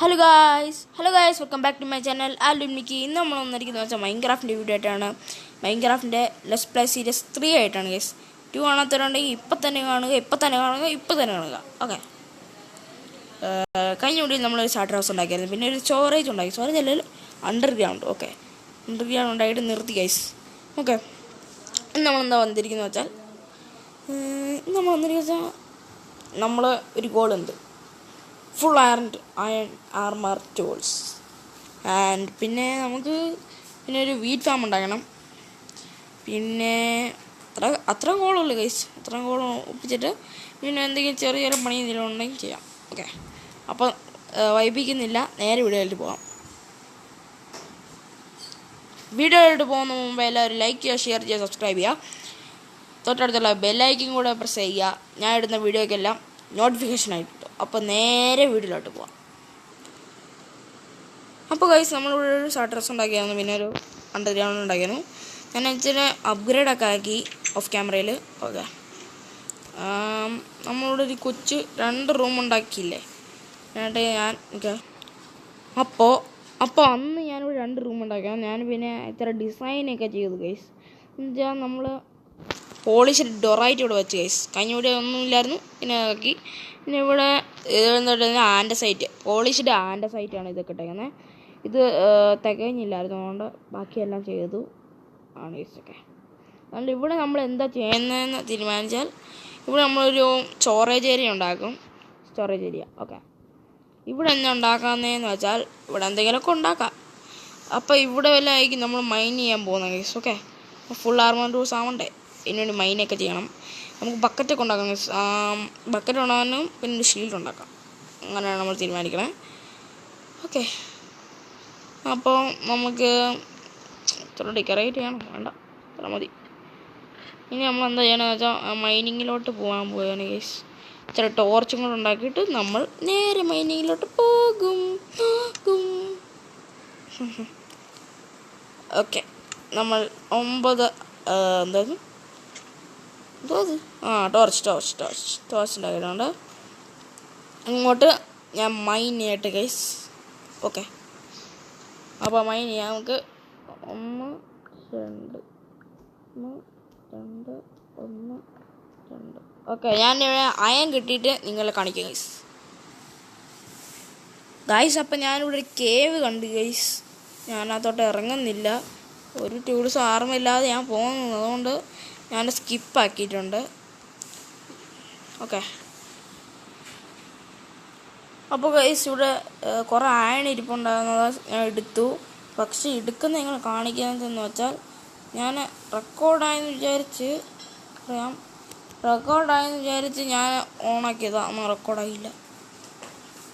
Hello guys welcome back to my channel ആലുമിക്ക്. ഇന്ന് നമ്മൾ വന്നിരിക്കുന്നത് വെച്ചാൽ മൈൻക്രാഫ്റ്റിൻ്റെ വീഡിയോ ആയിട്ടാണ്. മൈൻക്രാഫ്റ്റിൻ്റെ ലെറ്റ്സ് പ്ലേ സീരീസ് 3 ആയിട്ടാണ് ഗൈസ്. 2 കാണാത്തവരുണ്ടെങ്കിൽ ഇപ്പം തന്നെ കാണുക. ഓക്കെ, കഴിഞ്ഞ വീഡിയോയിൽ നമ്മളൊരു സ്റ്റാർട്ടർ ഹൗസ് ഉണ്ടാക്കിയായിരുന്നു. പിന്നെ ഒരു സ്റ്റോറേജ് അല്ലെങ്കിൽ അണ്ടർഗ്രൗണ്ട്. ഓക്കെ, അണ്ടർഗ്രൗണ്ട് ഉണ്ടായിട്ട് നിർത്തി ഗൈസ്. ഓക്കെ, ഇന്ന് നമ്മളെന്താ വന്നിരിക്കുന്നത് വെച്ചാൽ നമ്മൾ ഒരു ഗോളുണ്ട്, full iron armour tools. And പിന്നെ നമുക്ക് ഒരു വീറ്റ് ഫാം ഉണ്ടാക്കണം. പിന്നെ അത്ര ഗോളുള്ളൂ ഗൈസ്. അത്ര ഗോളം ഒപ്പിച്ചിട്ട് പിന്നെ എന്തെങ്കിലും ചെറിയ പണി എന്തെങ്കിലും ഉണ്ടെങ്കിൽ ചെയ്യാം. ഓക്കെ, അപ്പോൾ വൈകിപ്പിക്കുന്നില്ല, നേരെ വീഡിയോയിലോട്ട് പോകാം. വീഡിയോയിലോട്ട് പോകുന്ന മുമ്പ് എല്ലാവരും ലൈക്ക് ചെയ്യുക, ഷെയർ ചെയ്യുക, സബ്സ്ക്രൈബ് ചെയ്യുക. തൊട്ടടുത്തുള്ള ബെല്ലൈക്കൻ കൂടെ പ്രസ് ചെയ്യുക. ഞാൻ ഇടുന്ന വീഡിയോയ്ക്കെല്ലാം നോട്ടിഫിക്കേഷനായിട്ട്. അപ്പോൾ നേരെ വീഡിയോയിലോട്ട് പോവാം. അപ്പോൾ ഗൈസ്, നമ്മളിവിടെ ഒരു സ്റ്റാർട്ടേഴ്സ് ഉണ്ടാക്കിയായിരുന്നു, പിന്നെ ഒരു അണ്ടർഗ്രൗണ്ട് ഉണ്ടാക്കിയിരുന്നു. ഞാൻ ഇച്ചിരി അപ്ഗ്രേഡൊക്കെ ആക്കി ഓഫ് ക്യാമറയിൽ. ഓക്കെ, നമ്മളിവിടെ ഒരു കൊച്ച് 2 റൂം ഉണ്ടാക്കിയില്ലേ എന്നിട്ട് ഞാൻ. ഓക്കെ, അപ്പോൾ അന്ന് ഞാനിവിടെ 2 റൂം ഉണ്ടാക്കിയാണ്. ഞാൻ പിന്നെ ഇത്ര ഡിസൈനൊക്കെ ചെയ്തു ഗൈസ്. എന്നുവെച്ചാൽ നമ്മൾ പോളിഷ്ഡ് ഡൊറൈറ്റ് ഇവിടെ വെച്ച് ഗൈസ്. കഴിഞ്ഞ ഇവിടെ ഒന്നുമില്ലായിരുന്നു, പിന്നെ ആക്കി. പിന്നെ ഇവിടെ ഇതെന്ന് ആൻഡസൈറ്റ്, പോളിഷ്ഡ് ആൻഡസൈറ്റാണ് ഇതൊക്കെ ഇട്ടേക്കുന്നത്. ഇത് തികഞ്ഞില്ലായിരുന്നു, അതുകൊണ്ട് ബാക്കിയെല്ലാം ചെയ്തു ആണ് ഗൈസ്. ഒക്കെ, അതുകൊണ്ട് ഇവിടെ നമ്മൾ എന്താ ചെയ്യുന്നതെന്ന് തീരുമാനിച്ചാൽ, ഇവിടെ നമ്മളൊരു സ്റ്റോറേജ് ഏരിയ ഉണ്ടാക്കും. Storage area. ഓക്കെ, ഇവിടെ എന്താ ഉണ്ടാക്കാമെന്ന് വെച്ചാൽ ഇവിടെ എന്തെങ്കിലുമൊക്കെ ഉണ്ടാക്കാം. അപ്പോൾ ഇവിടെ വല്ല ആയിരിക്കും നമ്മൾ മൈൻ ചെയ്യാൻ പോകുന്നത് guys. Okay, full armour tools ആവണ്ടേ, ഇതിനുവേണ്ടി മൈനൊക്കെ ചെയ്യണം. നമുക്ക് ബക്കറ്റൊക്കെ ഉണ്ടാക്കാം. ബക്കറ്റ് ഉണ്ടാകാനും പിന്നെ ഒരു ഷീൽഡ് ഉണ്ടാക്കാം. അങ്ങനെയാണ് നമ്മൾ തീരുമാനിക്കണേ. ഓക്കെ, അപ്പോൾ നമുക്ക് ഇത്ര ഡെക്കറേറ്റ് ചെയ്യണം, വേണ്ട, ഇത്ര മതി. ഇനി നമ്മൾ എന്താ ചെയ്യണമെന്ന് വെച്ചാൽ മൈനിങ്ങിലോട്ട് പോകാൻ ഗൈസ്. ഇത്ര ടോർച്ചും കൂടെ ഉണ്ടാക്കിയിട്ട് നമ്മൾ നേരെ മൈനിങ്ങിലോട്ട് പോകും. ഓക്കെ, നമ്മൾ 9 എന്തായിരുന്നു ടോർച്ച് ഉണ്ടാക്കിയിട്ടുണ്ട്. ഇങ്ങോട്ട് ഞാൻ മൈൻ ചെയ്യട്ടെ ഗൈസ്. ഓക്കെ, അപ്പോൾ മൈൻ ചെയ്യാം നമുക്ക്. 1 2 ഓക്കെ, ഞാൻ അയൺ കിട്ടിയിട്ട് നിങ്ങളെ കാണിക്കാം ഗൈസ്. അപ്പം ഞാനിവിടെ ഒരു കേവ് കണ്ടു ഗൈസ്. ഞാനകത്തോട്ട് ഇറങ്ങുന്നില്ല, ഒരു ടൂൾസ് ആർമില്ലാതെ ഞാൻ പോകുന്നത്, അതുകൊണ്ട് ഞാൻ സ്കിപ്പാക്കിയിട്ടുണ്ട്. ഓക്കെ, അപ്പോൾ ഗൈസ് ഇവിടെ കുറേ അയൺ ഇരിപ്പുണ്ടാകുന്നത് ഞാൻ എടുത്തു. പക്ഷേ എടുക്കുന്ന നിങ്ങൾ കാണിക്കുന്നതെന്ന് വെച്ചാൽ, ഞാൻ റെക്കോർഡായെന്ന് വിചാരിച്ച് ഞാൻ ഓണാക്കിയതാണ്, ഒന്നും റെക്കോർഡായില്ല.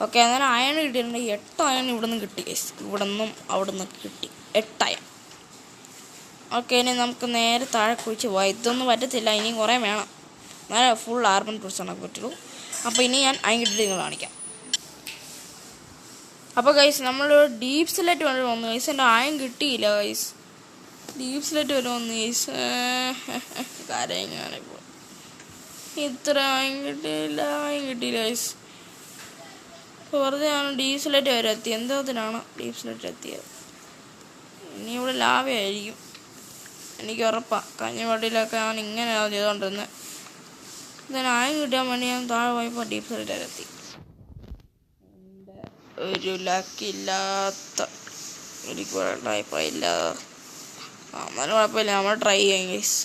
ഓക്കെ, അങ്ങനെ അയൺ കിട്ടിയിട്ടുണ്ട്. 8 അയൺ ഇവിടെ നിന്ന് കിട്ടി ഗൈസ്. ഇവിടെ നിന്നും അവിടെ നിന്ന് കിട്ടി 8 അയൺ. ഓക്കെ, ഇനി നമുക്ക് നേരെ താഴെ കുഴിച്ച് പോകാം. ഇതൊന്നും പറ്റത്തില്ല, ഇനിയും കുറേ വേണം, നേരെ ഫുൾ ആർമർ ടൂൾസ് ഉണ്ടാക്കാൻ പറ്റുള്ളൂ. അപ്പോൾ ഇനി ഞാൻ അയൺ കിട്ടിയിട്ട് നിങ്ങൾ കാണിക്കാം. അപ്പോൾ ഗൈസ്, നമ്മൾ ഡീപ്പ് സ്ലെറ്റ് വരെ വന്നു ഗൈസ്. എൻ്റെ അയൺ കിട്ടിയില്ല ഗൈസ്. ഡീപ്പ് സ്ലെറ്റ് വരെ വന്നു ഗൈസ്. കാര്യങ്ങളിപ്പോൾ ഇത്ര അയൺ കിട്ടിയില്ല ഗൈസ്. വെറുതെ ആണ് ഡീപ്പ് സ്ലെറ്റ് വരെ എത്തി. എന്തോത്തിനാണ് ഡീപ്പ് സ്ലെറ്റ് എത്തിയത്? ഇനി ഇവിടെ ലാഭയായിരിക്കും, എനിക്ക് ഉറപ്പാണ്. കഴിഞ്ഞ വട്ടിയിലൊക്കെ ഞാൻ ഇങ്ങനെയാണ് ചെയ്തുകൊണ്ടിരുന്നത്. ഇതിന് അയൺ കിട്ടാൻ വേണ്ടി ഞാൻ താഴെ പോയപ്പോൾ ഡീപ്പ് സ്ലെറ്റ് എത്തി. എൻ്റെ ഒരു ലക്കില്ലാത്ത ഒരു ടൈപ്പായില്ല. അങ്ങനെ കുഴപ്പമില്ല, നമ്മൾ ട്രൈ ചെയ്യാം ഗൈസ്.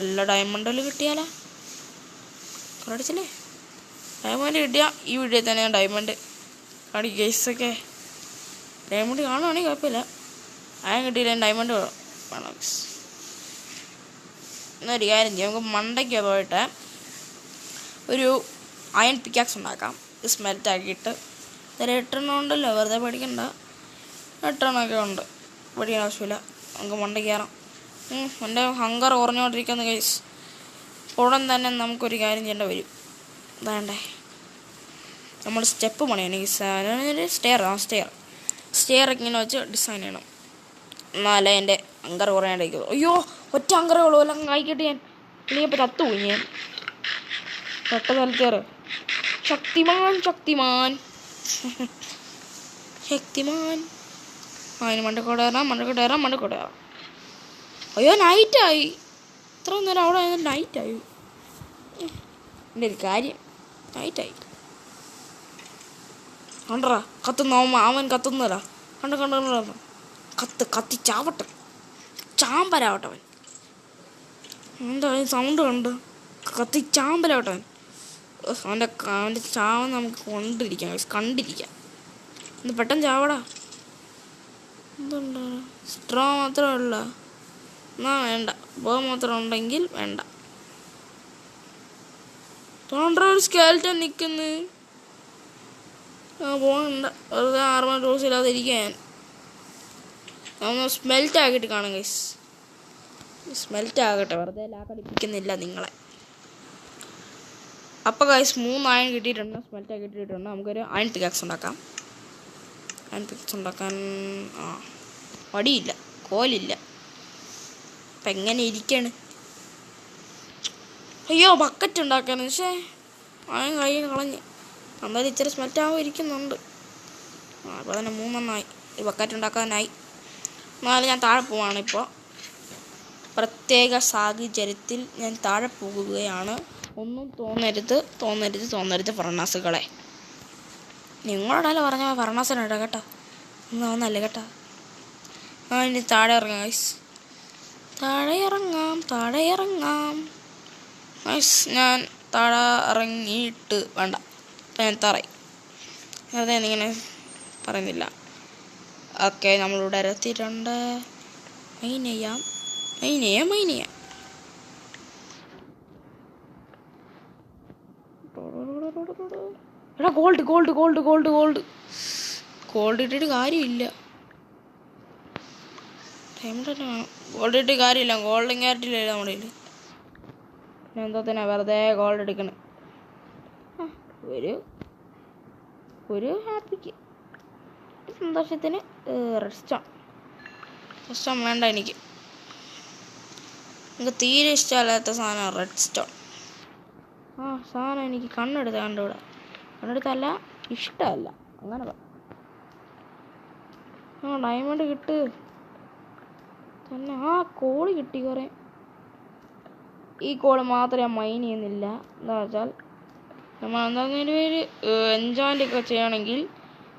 എല്ലാ ഡയമണ്ടിൽ കിട്ടിയാലോ? കടിച്ചില്ലേ? ഡയമണ്ട് കിട്ടിയാൽ ഈ വീഡിയോയിൽ തന്നെ ഞാൻ ഡയമണ്ട് കാണിക്കും ഗൈസ്. ഒക്കെ, ഡയമണ്ട് കാണുവാണെങ്കിൽ കുഴപ്പമില്ല. അയൺ കിട്ടിയില്ല, ഡയമണ്ട് വേണം ഗൈസ്. എന്നൊരു കാര്യം ചെയ്യാം, നമുക്ക് മണ്ടയ്ക്ക് പോയിട്ട് ഒരു അയൺ പിക്കാക്സ് ഉണ്ടാക്കാം. സ്മെൽറ്റ് ആക്കിയിട്ട് 8 എണ്ണം ഉണ്ടല്ലോ, വെറുതെ പേടിക്കണ്ട. 8 എണ്ണമൊക്കെ ഉണ്ട്, പേടിക്കാൻ ആവശ്യമില്ല. നമുക്ക് മണ്ടയ്ക്ക് കയറാം. എൻ്റെ ഹങ്കർ കുറഞ്ഞുകൊണ്ടിരിക്കുന്ന ഗൈസ്. ഉടൻ തന്നെ നമുക്കൊരു കാര്യം ചെയ്യേണ്ട വരും. വേണ്ടേ, നമ്മൾ സ്റ്റെപ്പ് പണിയാണ് ഗൈസ്. സ്റ്റെയർ ഇങ്ങനെ വെച്ച് ഡിസൈൻ ചെയ്യണം, എന്നാലേ എൻ്റെ അങ്കർ കുറയാണ്ടിരിക്കുള്ളൂ. അയ്യോ, ഒറ്റ അങ്കറേ ഉള്ളൂ, എല്ലാം കായിക്കട്ടെ. ഞാൻ ഇനിയിപ്പോൾ തത്തുപോയി. ഞാൻ തൊട്ട സ്ഥലത്തേറ്. ശക്തിമാൻ ശക്തിമാൻ. അതിന് മണ്ടക്കോട്ട് കയറാം. അയ്യോ നൈറ്റായി. ഇത്ര നേരം അവിടെ നൈറ്റായി. എൻ്റെ ഒരു കാര്യം നൈറ്റായി. കണ്ടറാ കത്തുന്ന അവൻ കത്തുന്നതാ. കത്തി ചാവട്ടെ, ചാമ്പലാവട്ടെ അവൻ. എന്താ സൗണ്ട് കണ്ട് കത്തി ചാമ്പലാവട്ടെ അവൻ. അവൻ്റെ ചാവൻ നമുക്ക് കണ്ടിരിക്കാം. ഒന്ന് പെട്ടെന്ന് ചാവടാ. എന്തുണ്ട് സ്ട്രോ മാത്രമല്ല, എന്നാ വേണ്ട, ബോ മാത്രം ഉണ്ടെങ്കിൽ വേണ്ട. ഒരു സ്കെൽറ്റൻ നിൽക്കുന്നു. പോകണ്ട, വെറുതെ ആർമർ ടൂൾസ് ഇല്ലാതെ ഇരിക്കാൻ. ഒന്ന് സ്മെൽറ്റ് ആക്കിയിട്ട് കാണും ഗൈസ്. സ്മെൽറ്റ് ആകട്ടെ, വെറുതെ ലാക്കടിപ്പിക്കുന്നില്ല നിങ്ങളെ. അപ്പോൾ ഗൈസ് 3 അയൺ കിട്ടിയിട്ടുണ്ട്, സ്മെൽറ്റ് ആക്കി കിട്ടിയിട്ടുണ്ട്. നമുക്കൊരു അയൺ പിക്കാക്സ് ഉണ്ടാക്കാം. അയൺ പിക്കാക്സ് ഉണ്ടാക്കാൻ വടിയില്ല, കോലില്ല. അപ്പം എങ്ങനെ ഇരിക്കാണ്? അയ്യോ ബക്കറ്റ് ഉണ്ടാക്കാൻ, പക്ഷേ അയൺ കയ്യിൽ കളഞ്ഞ്. എന്തായാലും ഇച്ചിരി സ്മെൽറ്റ് ആകുമ്പോൾ ഇരിക്കുന്നുണ്ട്. അപ്പോൾ തന്നെ 3 എണ്ണമായി. ഈ ബക്കറ്റ് ഉണ്ടാക്കാനായി. എന്നാലും ഞാൻ താഴെ പോവാണ്. ഇപ്പോൾ പ്രത്യേക സാഹചര്യത്തിൽ ഞാൻ താഴെ പോകുകയാണ്. ഒന്നും തോന്നരുത് ഫർണാസുകളെ. നിങ്ങളോടല്ല പറഞ്ഞ ഫർണാസിനുണ്ടോ കേട്ടോ, ഒന്നല്ല കേട്ടോ. ഇനി താഴെ ഇറങ്ങാം ഗൈസ്. താഴെ ഇറങ്ങാം ഗൈസ്. ഞാൻ താഴെ ഇറങ്ങിയിട്ട് വേണ്ട, ഞാൻ തറയും അതെ ഇങ്ങനെ പറയുന്നില്ല. ഓക്കെ, നമ്മളിവിടെ എത്തിയിട്ടുണ്ട്. മൈനെയ്യാം. എടാ ഗോൾഡ് ഇട്ടിട്ട് കാര്യമില്ല. ഗോൾഡ് ഇട്ട് കാര്യമില്ല. ഗോൾഡൻ ക്യാരറ്റില്ല നമ്മുടെ കയ്യിൽ. എന്തോ തന്നെ വെറുതെ ഗോൾഡ് എടുക്കണേ. ഒരു ഹാപ്പിക്ക് സന്തോഷത്തിന് റെഡ് സ്റ്റോൺ വേണ്ട. എനിക്ക് തീരെ ഇഷ്ടമല്ലാത്ത സാധനം റെഡ് സ്റ്റോൺ. സാധനം എനിക്ക് കണ്ണെടുത്തല്ല ഇഷ്ടമല്ല. അങ്ങനെ ഡയമണ്ട് കിട്ട് തന്നെ. കോള് കിട്ടി കുറേ. ഈ കോള് മാത്രമേ ഞാൻ മൈൻ ചെയ്യുന്നില്ല. എന്താ വെച്ചാൽ നമ്മൾ എന്താണെന്നൊരു പേര് എൻജോയ്മെൻ്റൊക്കെ ചെയ്യണമെങ്കിൽ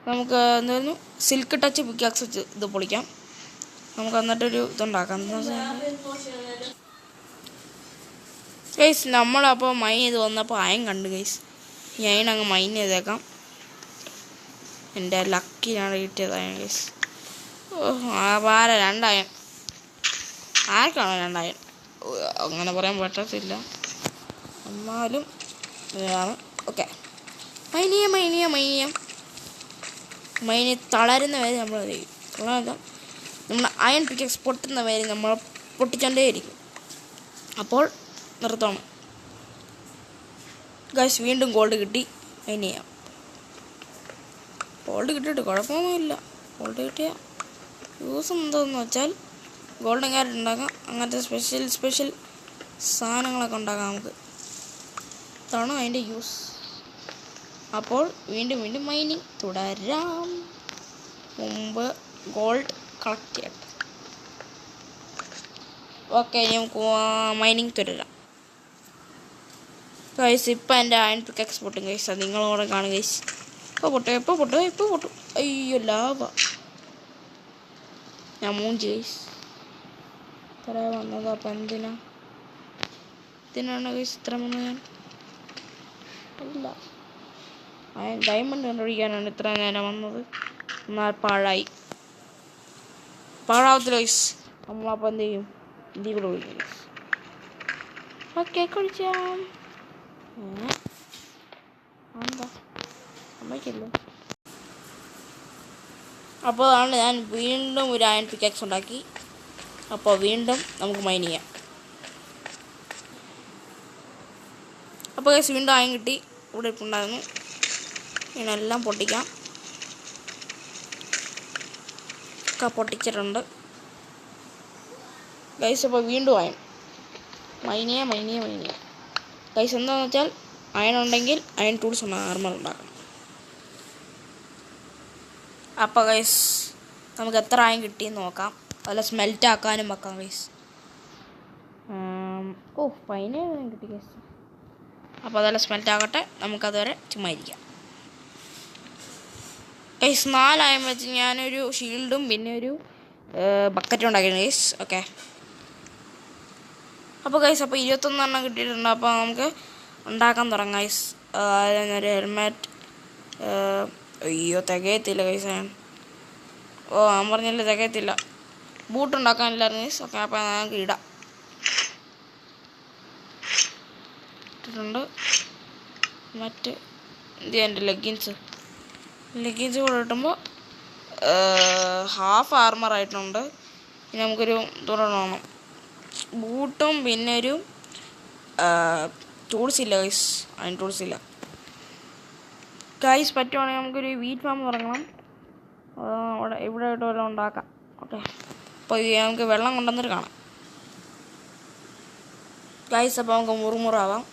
നമുക്ക് എന്തായിരുന്നു സിൽക്ക് ടച്ച് പിക്കാക്സ് വെച്ച് ഇത് പൊളിക്കാം. നമുക്ക് എന്നിട്ടൊരു ഇതുണ്ടാക്കാം. ഗൈസ് നമ്മളപ്പോൾ മൈൻ ചെയ്ത് വന്നപ്പോൾ അയൺ കണ്ടു ഗൈസ്. ഈ അയൺ അങ്ങ് മൈൻ ചെയ്തേക്കാം. എൻ്റെ ലക്കിനാണ് കിട്ടിയത് അയൺ ഗൈസ്. വേറെ 2 അയൺ. ആർക്കാണോ 2 അയൺ? അങ്ങനെ പറയാൻ പറ്റത്തില്ല, എന്നാലും ഇതാണ്. ഓക്കെ, മൈനി തളരുന്ന വരെ നമ്മൾ ചെയ്യും. നമ്മൾ അയൺ പിക്കക്സ് പൊട്ടുന്ന വരെ നമ്മൾ പൊട്ടിച്ചോണ്ടേയിരിക്കും. അപ്പോൾ നിർത്തണം ഗൈസ്. വീണ്ടും ഗോൾഡ് കിട്ടി. മൈൻ ചെയ്യാം. ഗോൾഡ് കിട്ടിയിട്ട് കുഴപ്പമൊന്നുമില്ല. ഗോൾഡ് കിട്ടിയ യൂസ് എന്താണെന്ന് വെച്ചാൽ ഗോൾഡൻ ക്യാരറ്റ് ഉണ്ടാക്കാം. അങ്ങനത്തെ സ്പെഷ്യൽ സാധനങ്ങളൊക്കെ ഉണ്ടാക്കാം നമുക്ക്. ഇതാണ് അതിൻ്റെ യൂസ്. അപ്പോൾ വീണ്ടും മൈനിങ് തുടരാം. മുമ്പ് ഗോൾഡ് കളക്ട് ചെയ്യട്ടെ. ഓക്കെ, നമുക്ക് മൈനിങ് തുടരാം ഗൈസ്. ഇപ്പം എൻ്റെ അയൺ പിക്കാക്സ് പൊട്ടും ഗൈസ്. അത് നിങ്ങളോടെ കാണും ഗൈസ്. ഇപ്പോൾ പൊട്ടും. അയ്യോ ലാഭ. ഞാൻ മൂഞ്ചി ഗൈസ്. ഇത്ര വന്നത് അപ്പം എന്തിനാണ് ഗൈസ് ഇത്ര വന്നത്? ഞാൻ അല്ല, ഡയമണ്ട് കണ്ടുപിടിക്കാനാണ് ഇത്ര നേരം വന്നത്. എന്നാൽ പാഴാവത്തില്ല ഗൈസ്. നമ്മളപ്പോൾ എന്ത് ചെയ്യും? ഇതിൽ കൂടെ വിളിക്കും ഗൈസ്. ഓക്കെ, കുളിച്ചാം. എന്താ അമ്മയ്ക്കല്ലോ. അപ്പോൾ അതാണ് ഞാൻ വീണ്ടും ഒരു അയൺ പിക്കാക്സ് ഉണ്ടാക്കി. അപ്പോൾ വീണ്ടും നമുക്ക് മൈൻ ചെയ്യാം. അപ്പോൾ ഗൈസ് വീണ്ടും അയൺ കിട്ടി. ഇവിടെ ഇപ്പോൾ ഉണ്ടായിരുന്നു. ഇതിനെല്ലാം പൊട്ടിക്കാം. ഒക്കെ പൊട്ടിച്ചിട്ടുണ്ട് ഗൈസ്. അപ്പോൾ വീണ്ടും അയൺ മൈൻ ചെയ്യാം ഗൈസ്. എന്താണെന്ന് വെച്ചാൽ അയൺ ഉണ്ടെങ്കിൽ അയൺ ടൂൾസ് ആർമർ ഉണ്ടാക്കണം. അപ്പോൾ ഗൈസ് നമുക്ക് എത്ര ആയും കിട്ടിയെന്ന് നോക്കാം. അതുപോലെ സ്മെൽറ്റ് ആക്കാനും വെക്കാം ഗൈസ്. ഫൈന് കിട്ടി ഗൈസ്. അപ്പോൾ അതെല്ലാം സ്മെൽറ്റ് ആകട്ടെ, നമുക്കതുവരെ ചുമ്മാ ഇരിക്കാം. ഗൈസ് 4 ആയെന്ന് വെച്ച് ഞാനൊരു ഷീൽഡും പിന്നെ ഒരു ബക്കറ്റും ഉണ്ടാക്കിയിരുന്നു ഗൈസ്. ഓക്കെ, അപ്പോൾ ഗൈസ് 21 എണ്ണം കിട്ടിയിട്ടുണ്ട്. അപ്പോൾ നമുക്ക് ഉണ്ടാക്കാൻ തുടങ്ങാം ഗൈസ്. അതിനൊരു ഹെൽമെറ്റ്. അയ്യോ തികയത്തില്ല ഗൈസ്. ഞാൻ പറഞ്ഞില്ല തികയത്തില്ല. ബൂട്ട് ഉണ്ടാക്കാനില്ലായിരുന്നു ഗൈസ്. ഓക്കെ, അപ്പോൾ നമുക്ക് ഇടാം. ഇട്ടിട്ടുണ്ട്. മറ്റ് എൻ്റെ ലെഗിൻസ് കൂടെ ഇട്ടുമ്പോൾ ഹാഫ് ആർമർ ആയിട്ടുണ്ട്. പിന്നെ നമുക്കൊരു തുടരണം ബൂട്ടും പിന്നെ ഒരു ടൂൾസ് ഇല്ല ഗൈസ്. അതിന് ടൂൾസ് ഇല്ല ഗൈസ്. പറ്റുവാണെങ്കിൽ നമുക്കൊരു വീറ്റ് ഫാം തുടങ്ങണം. ഇവിടെ ആയിട്ട് വല്ലതും ഉണ്ടാക്കാം. ഓക്കെ, അപ്പോൾ നമുക്ക് വെള്ളം കൊണ്ടുവന്നിട്ട് കാണാം ഗൈസ്. അപ്പോൾ നമുക്ക് മുറുമുറാവാം.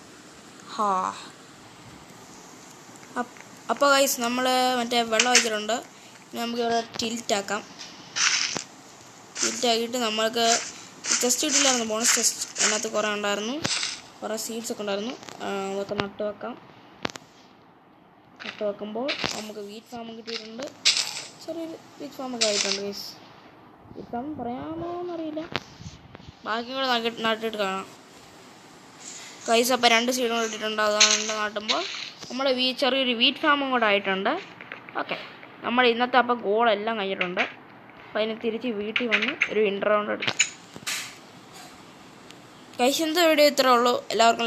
അപ്പോൾ ഗൈസ് നമ്മൾ മറ്റേ വെള്ളം ഒഴിച്ചിട്ടുണ്ട്. നമുക്ക് ഇവിടെ ടിൽറ്റാക്കാം. ടിൽറ്റാക്കിയിട്ട് നമ്മൾക്ക് ടെസ്റ്റ് കിട്ടില്ലായിരുന്നു, ബോണസ് ടെസ്റ്റ്. അതിനകത്ത് കുറേ ഉണ്ടായിരുന്നു, കുറേ സീഡ്സ് ഒക്കെ ഉണ്ടായിരുന്നു. അതൊക്കെ നട്ട് വെക്കാം. നട്ട് വെക്കുമ്പോൾ നമുക്ക് വീറ്റ് ഫാം കിട്ടിയിട്ടുണ്ട്. ചെറിയൊരു വീറ്റ് ഫാമൊക്കെ ആയിട്ടുണ്ട് ഗൈസ്. വീറ്റ് ഫാം പറയാമോ എന്നറിയില്ല, ബാക്കി കൂടെ നട്ടിട്ട് കാണാം ഗൈസ്. അപ്പോൾ 2 സീഡും കൂടെ ഇട്ടിട്ടുണ്ട്. അതുകൊണ്ട് നട്ടുമ്പോൾ നമ്മൾ ചെറിയൊരു വീറ്റ് ഫാമും കൂടെ ആയിട്ടുണ്ട്. ഓക്കെ, നമ്മൾ ഇന്നത്തെ അപ്പോൾ ഗോളെല്ലാം കഴിഞ്ഞിട്ടുണ്ട്. അപ്പോൾ അതിന് തിരിച്ച് വീട്ടിൽ വന്ന് ഒരു ഇൻട്രൗണ്ട് എടുക്കാം ഗൈസ്. എന്ത് വീഡിയോ ഇത്രേ ഉള്ളൂ. എല്ലാവർക്കും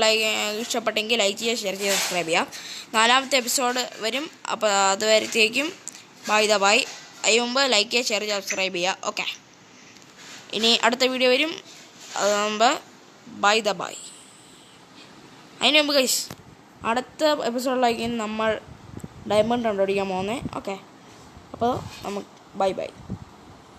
ഇഷ്ടപ്പെട്ടെങ്കിൽ ലൈക്ക് ചെയ്യുക, ഷെയർ ചെയ്യുക, സബ്സ്ക്രൈബ് ചെയ്യുക. 4ാമത്തെ എപ്പിസോഡ് വരും. അപ്പോൾ അതുവരത്തേക്കും ബൈ അതിന് മുമ്പ് ലൈക്ക് ചെയ്യുക, ഷെയർ ചെയ്യുക, സബ്സ്ക്രൈബ് ചെയ്യുക. ഓക്കെ, ഇനി അടുത്ത വീഡിയോ വരും. അത് മുമ്പ് ബൈ. അതിന് മുമ്പ് ഗൈസ് അടുത്ത എപ്പിസോഡിലായിരിക്കും നമ്മൾ ഡയമണ്ട് കണ്ടുപിടിക്കാൻ പോകുന്നത്. ഓക്കെ, അപ്പോൾ നമുക്ക് ബൈ.